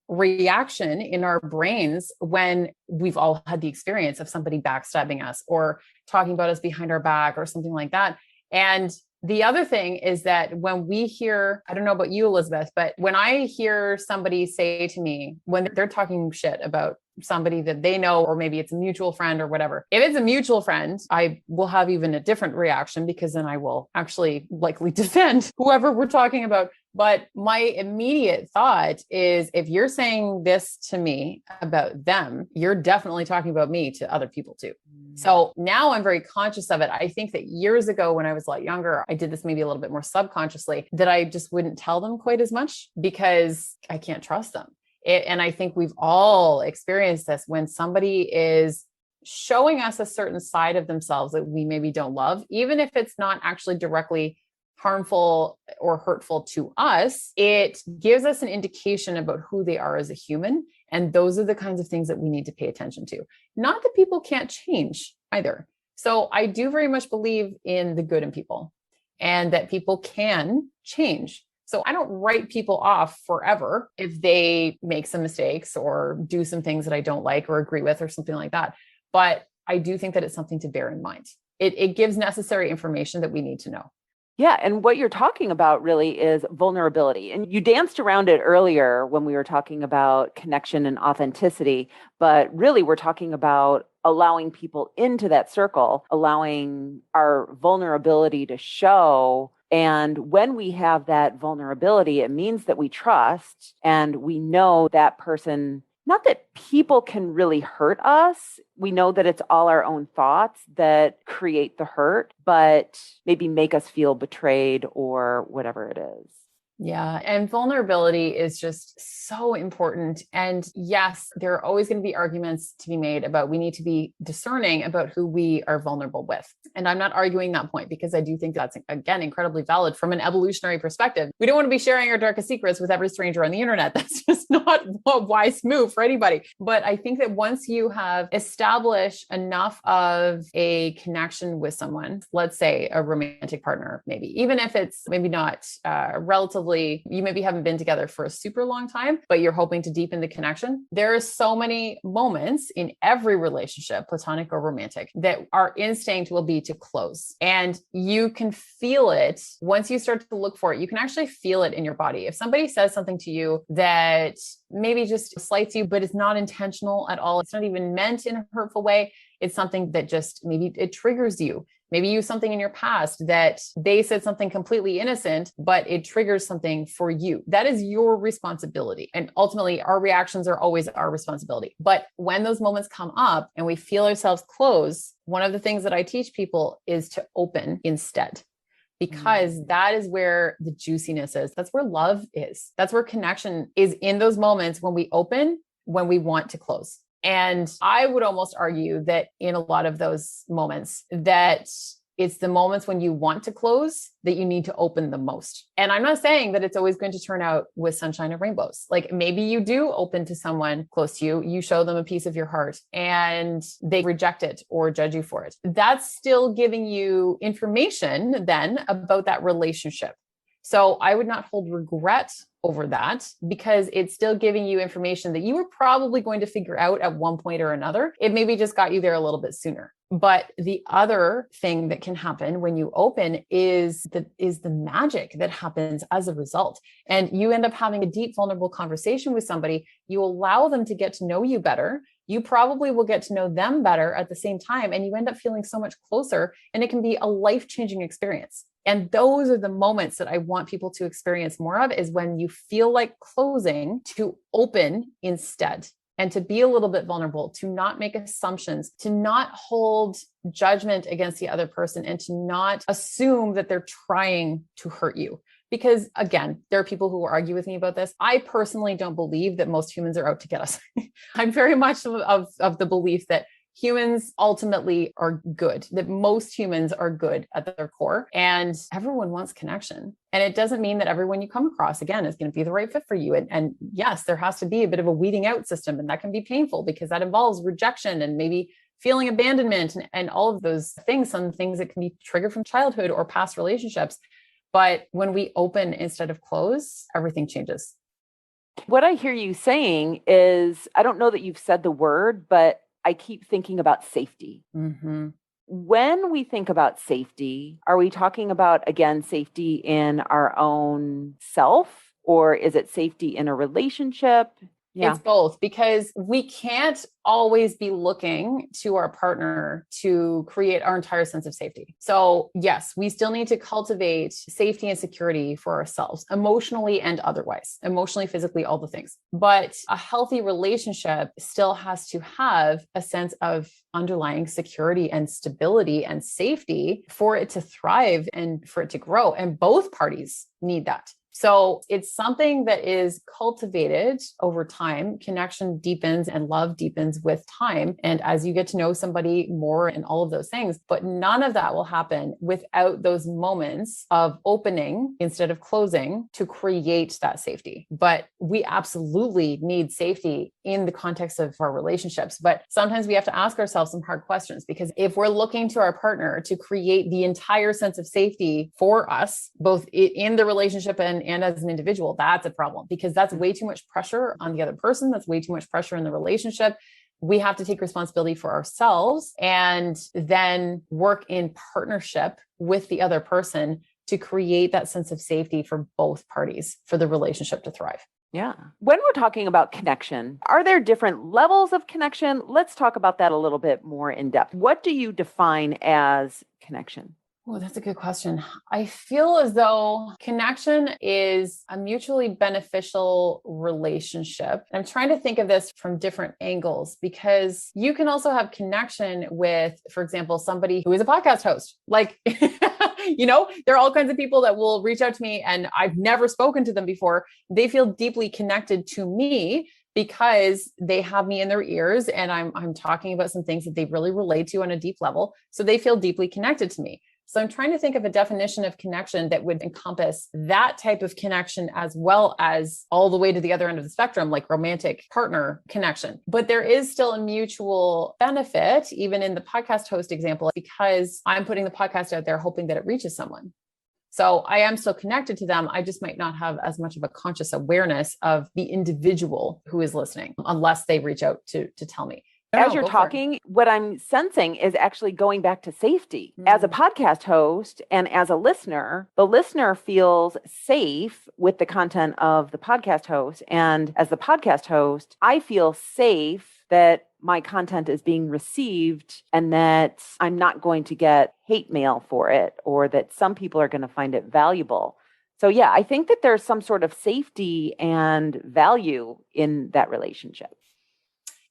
reaction in our brains when we've all had the experience of somebody backstabbing us or talking about us behind our back or something like that. And the other thing is that when we hear, I don't know about you, Elizabeth, but when I hear somebody say to me, when they're talking shit about somebody that they know, or maybe it's a mutual friend or whatever, if it's a mutual friend, I will have even a different reaction, because then I will actually likely defend whoever we're talking about. But my immediate thought is, if you're saying this to me about them, you're definitely talking about me to other people too. So now I'm very conscious of it. I think that years ago, when I was a lot younger, I did this maybe a little bit more subconsciously, that I just wouldn't tell them quite as much because I can't trust them. And I think we've all experienced this, when somebody is showing us a certain side of themselves that we maybe don't love, even if it's not actually directly harmful or hurtful to us, it gives us an indication about who they are as a human. And those are the kinds of things that we need to pay attention to. Not that people can't change either. So I do very much believe in the good in people and that people can change. So I don't write people off forever if they make some mistakes or do some things that I don't like or agree with or something like that. But I do think that it's something to bear in mind. It gives necessary information that we need to know. Yeah. And what you're talking about really is vulnerability. And you danced around it earlier when we were talking about connection and authenticity. But really, we're talking about allowing people into that circle, allowing our vulnerability to show. And when we have that vulnerability, it means that we trust and we know that person Not that people can really hurt us. We know that it's all our own thoughts that create the hurt, but maybe make us feel betrayed or whatever it is. Yeah. And vulnerability is just so important. And yes, there are always going to be arguments to be made about we need to be discerning about who we are vulnerable with. And I'm not arguing that point because I do think that's, again, incredibly valid from an evolutionary perspective. We don't want to be sharing our darkest secrets with every stranger on the internet. That's just not a wise move for anybody. But I think that once you have established enough of a connection with someone, let's say a romantic partner, maybe, even if it's maybe not relatively, you maybe haven't been together for a super long time, but you're hoping to deepen the connection. There are so many moments in every relationship, platonic or romantic, that our instinct will be to close. And you can feel it once you start to look for it. You can actually feel it in your body. If somebody says something to you that maybe just slights you, but it's not intentional at all, it's not even meant in a hurtful way, it's something that just maybe it triggers you. Maybe you something in your past that they said something completely innocent, but it triggers something for you. That is your responsibility. And ultimately, our reactions are always our responsibility. But when those moments come up and we feel ourselves close, one of the things that I teach people is to open instead. Because that is where the juiciness is. That's where love is. That's where connection is, in those moments when we open, when we want to close. And I would almost argue that in a lot of those moments, that it's the moments when you want to close that you need to open the most. And I'm not saying that it's always going to turn out with sunshine and rainbows. Like maybe you do open to someone close to you, you show them a piece of your heart and they reject it or judge you for it. That's still giving you information then about that relationship. So I would not hold regret over that because it's still giving you information that you were probably going to figure out at one point or another. It maybe just got you there a little bit sooner. But the other thing that can happen when you open is the magic that happens as a result. And you end up having a deep, vulnerable conversation with somebody. You allow them to get to know you better. You probably will get to know them better at the same time. And you end up feeling so much closer, and it can be a life-changing experience. And those are the moments that I want people to experience more of, is when you feel like closing, to open instead, and to be a little bit vulnerable, to not make assumptions, to not hold judgment against the other person, and to not assume that they're trying to hurt you. Because again, there are people who will argue with me about this. I personally don't believe that most humans are out to get us. I'm very much of the belief that humans ultimately are good, that most humans are good at their core, and everyone wants connection. And it doesn't mean that everyone you come across, again, is going to be the right fit for you. And yes, there has to be a bit of a weeding out system, and that can be painful because that involves rejection and maybe feeling abandonment and all of those things, some things that can be triggered from childhood or past relationships. But when we open instead of close, everything changes. What I hear you saying is, I don't know that you've said the word, but I keep thinking about safety. Mm-hmm. When we think about safety, are we talking about, again, safety in our own self, or is it safety in a relationship? Yeah. It's both, because we can't always be looking to our partner to create our entire sense of safety. So yes, we still need to cultivate safety and security for ourselves, emotionally and otherwise, emotionally, physically, all the things. But a healthy relationship still has to have a sense of underlying security and stability and safety for it to thrive and for it to grow. And both parties need that. So it's something that is cultivated over time. Connection deepens and love deepens with time. And as you get to know somebody more and all of those things, but none of that will happen without those moments of opening instead of closing to create that safety. But we absolutely need safety in the context of our relationships. But sometimes we have to ask ourselves some hard questions, because if we're looking to our partner to create the entire sense of safety for us, both in the relationship and as an individual, that's a problem, because that's way too much pressure on the other person. That's way too much pressure in the relationship. We have to take responsibility for ourselves and then work in partnership with the other person to create that sense of safety for both parties, for the relationship to thrive. Yeah. When we're talking about connection, are there different levels of connection? Let's talk about that a little bit more in depth. What do you define as connection? Oh, that's a good question. I feel as though connection is a mutually beneficial relationship. I'm trying to think of this from different angles because you can also have connection with, for example, somebody who is a podcast host. Like, there are all kinds of people that will reach out to me and I've never spoken to them before. They feel deeply connected to me because they have me in their ears and I'm talking about some things that they really relate to on a deep level. So they feel deeply connected to me. So I'm trying to think of a definition of connection that would encompass that type of connection as well as all the way to the other end of the spectrum, like romantic partner connection. But there is still a mutual benefit, even in the podcast host example, because I'm putting the podcast out there hoping that it reaches someone. So I am still connected to them. I just might not have as much of a conscious awareness of the individual who is listening unless they reach out to tell me. As you're talking, what I'm sensing is actually going back to safety. As a podcast host and as a listener, the listener feels safe with the content of the podcast host. And as the podcast host, I feel safe that my content is being received and that I'm not going to get hate mail for it, or that some people are going to find it valuable. So yeah, I think that there's some sort of safety and value in that relationship.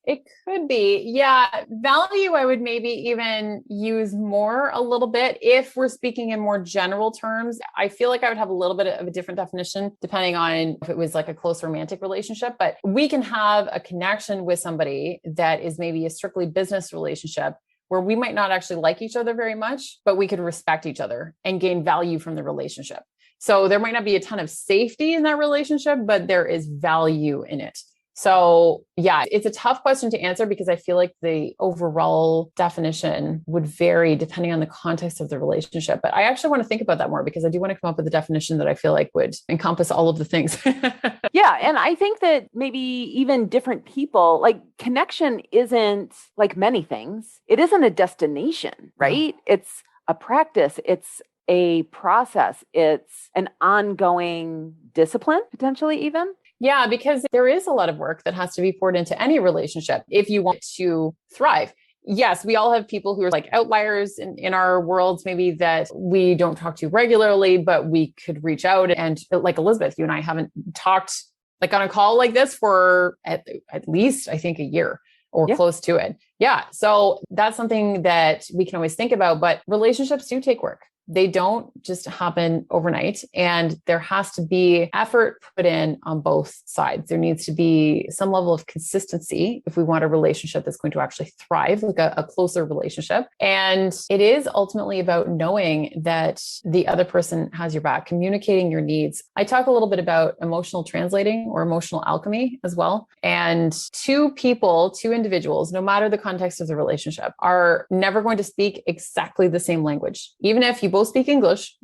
It could be. Yeah. Value, I would maybe even use more a little bit. If we're speaking in more general terms, I feel like I would have a little bit of a different definition depending on if it was like a close romantic relationship. But we can have a connection with somebody that is maybe a strictly business relationship where we might not actually like each other very much, but we could respect each other and gain value from the relationship. So there might not be a ton of safety in that relationship, but there is value in it. So yeah, it's a tough question to answer because I feel like the overall definition would vary depending on the context of the relationship. But I actually want to think about that more because I do want to come up with a definition that I feel like would encompass all of the things. Yeah. And I think that maybe even different people, like connection isn't like many things. It isn't a destination, right? It's a practice. It's a process. It's an ongoing discipline, potentially even. Yeah, because there is a lot of work that has to be poured into any relationship if you want to thrive. Yes, we all have people who are like outliers in our worlds, maybe that we don't talk to regularly, but we could reach out. And like Elizabeth, you and I haven't talked like on a call like this for at least, I think, a year or close to it. Yeah. So that's something that we can always think about, but relationships do take work. They don't just happen overnight, and there has to be effort put in on both sides. There needs to be some level of consistency if we want a relationship that's going to actually thrive, like a closer relationship. And it is ultimately about knowing that the other person has your back, communicating your needs. I talk a little bit about emotional translating or emotional alchemy as well. And two individuals, no matter the context of the relationship, are never going to speak exactly the same language. Even if you both speak English,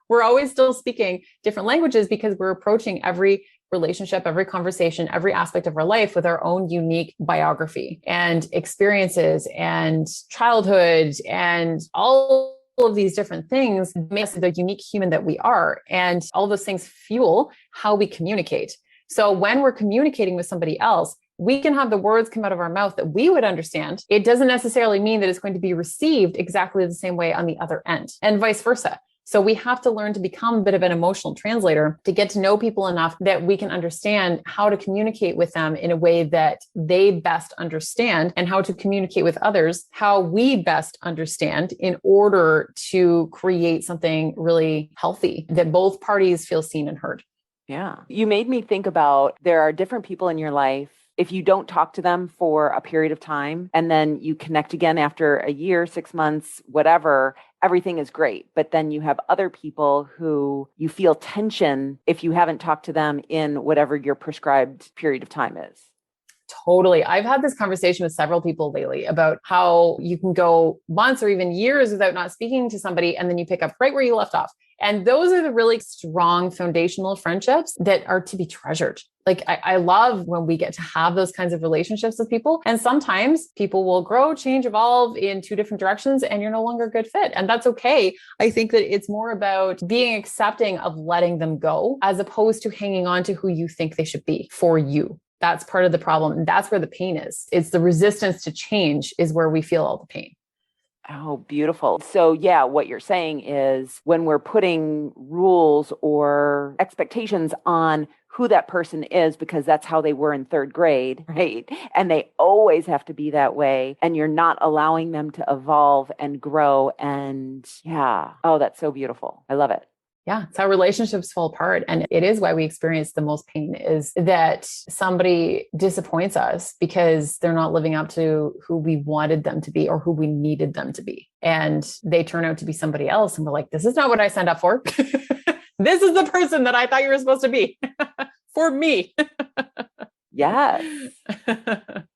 we're always still speaking different languages because we're approaching every relationship, every conversation, every aspect of our life with our own unique biography and experiences and childhood and all of these different things make us the unique human that we are. And all those things fuel how we communicate. So when we're communicating with somebody else, we can have the words come out of our mouth that we would understand. It doesn't necessarily mean that it's going to be received exactly the same way on the other end, and vice versa. So we have to learn to become a bit of an emotional translator to get to know people enough that we can understand how to communicate with them in a way that they best understand, and how to communicate with others how we best understand, in order to create something really healthy that both parties feel seen and heard. Yeah. You made me think about, there are different people in your life. If you don't talk to them for a period of time and then you connect again after a year, 6 months, whatever, everything is great. But then you have other people who you feel tension if you haven't talked to them in whatever your prescribed period of time is. Totally. I've had this conversation with several people lately about how you can go months or even years without not speaking to somebody, and then you pick up right where you left off. And those are the really strong foundational friendships that are to be treasured. Like I love when we get to have those kinds of relationships with people. And sometimes people will grow, change, evolve in two different directions, and you're no longer a good fit. And that's okay. I think that it's more about being accepting of letting them go, as opposed to hanging on to who you think they should be for you. That's part of the problem. And that's where the pain is. It's the resistance to change is where we feel all the pain. Oh, beautiful. So yeah, what you're saying is when we're putting rules or expectations on who that person is because that's how they were in third grade, right? And they always have to be that way. And you're not allowing them to evolve and grow. And yeah, oh, that's so beautiful. I love it. Yeah, it's how relationships fall apart. And it is why we experience the most pain is that somebody disappoints us because they're not living up to who we wanted them to be or who we needed them to be. And they turn out to be somebody else. And we're like, this is not what I signed up for. This is the person that I thought you were supposed to be for me. Yes.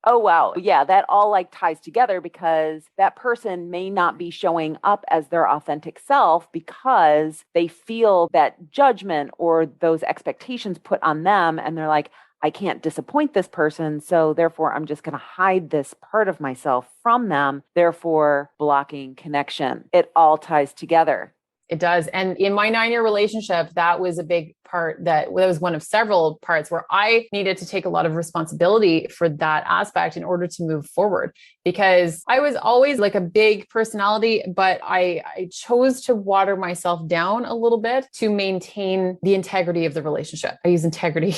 Oh, wow. Yeah, that all like ties together because that person may not be showing up as their authentic self because they feel that judgment or those expectations put on them. And they're like, I can't disappoint this person. So therefore, I'm just going to hide this part of myself from them, therefore blocking connection. It all ties together. It does. And in my 9-year relationship, that was a big part that was one of several parts where I needed to take a lot of responsibility for that aspect in order to move forward, because I was always like a big personality, but I chose to water myself down a little bit to maintain the integrity of the relationship. I use integrity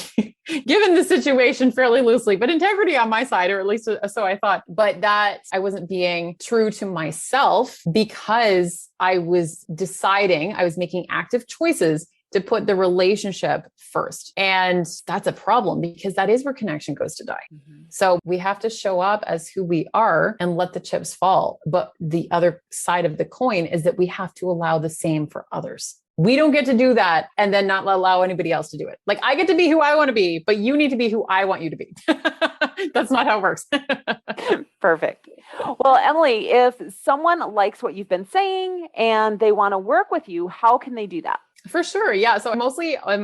given the situation fairly loosely, but integrity on my side, or at least so I thought, but that I wasn't being true to myself because I was deciding, I was making active choices to put the relationship first. And that's a problem because that is where connection goes to die. Mm-hmm. So we have to show up as who we are and let the chips fall. But the other side of the coin is that we have to allow the same for others. We don't get to do that and then not allow anybody else to do it. Like I get to be who I want to be, but you need to be who I want you to be. That's not how it works. Perfect. Well, Emily, if someone likes what you've been saying and they want to work with you, how can they do that? For sure. Yeah. So I'm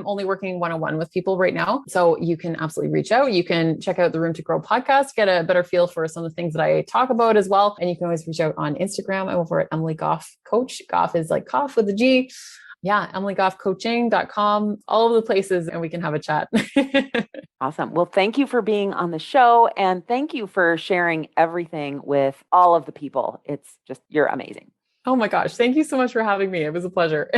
only working one-on-one with people right now. So you can absolutely reach out. You can check out the Room to Grow podcast, get a better feel for some of the things that I talk about as well. And you can always reach out on Instagram. I'm over at Emily Gough Coach. Gough is like cough with a G. Yeah. EmilyGoughCoaching.com, all of the places, and we can have a chat. Awesome. Well, thank you for being on the show. And thank you for sharing everything with all of the people. It's just, you're amazing. Oh my gosh. Thank you so much for having me. It was a pleasure.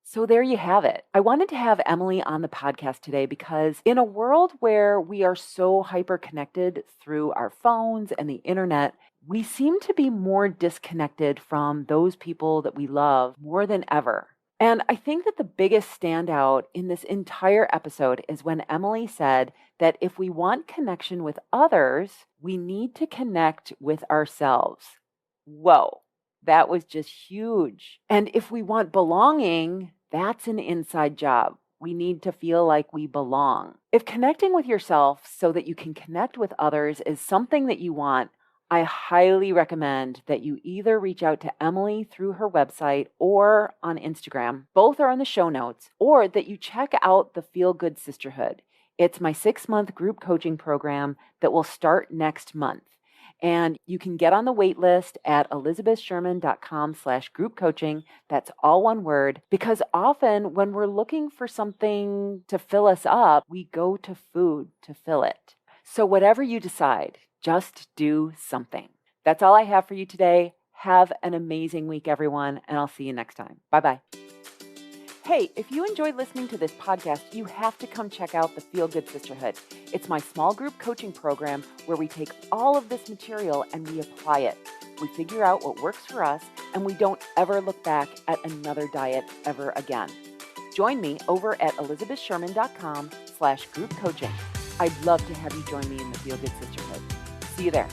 So there you have it. I wanted to have Emily on the podcast today because in a world where we are so hyper connected through our phones and the internet, we seem to be more disconnected from those people that we love more than ever. And I think that the biggest standout in this entire episode is when Emily said that if we want connection with others, we need to connect with ourselves. Whoa, that was just huge. And if we want belonging, that's an inside job. We need to feel like we belong. If connecting with yourself so that you can connect with others is something that you want, I highly recommend that you either reach out to Emily through her website or on Instagram. Both are on the show notes, or that you check out the Feel Good Sisterhood. It's my 6-month group coaching program that will start next month. And you can get on the wait list at elizabethsherman.com/group coaching. That's all one word, because often when we're looking for something to fill us up, we go to food to fill it. So whatever you decide, just do something. That's all I have for you today. Have an amazing week, everyone, and I'll see you next time. Bye-bye. Hey, if you enjoyed listening to this podcast, you have to come check out the Feel Good Sisterhood. It's my small group coaching program where we take all of this material and we apply it. We figure out what works for us, and we don't ever look back at another diet ever again. Join me over at elizabethsherman.com/group coaching. I'd love to have you join me in the Feel Good Sisterhood. See you there.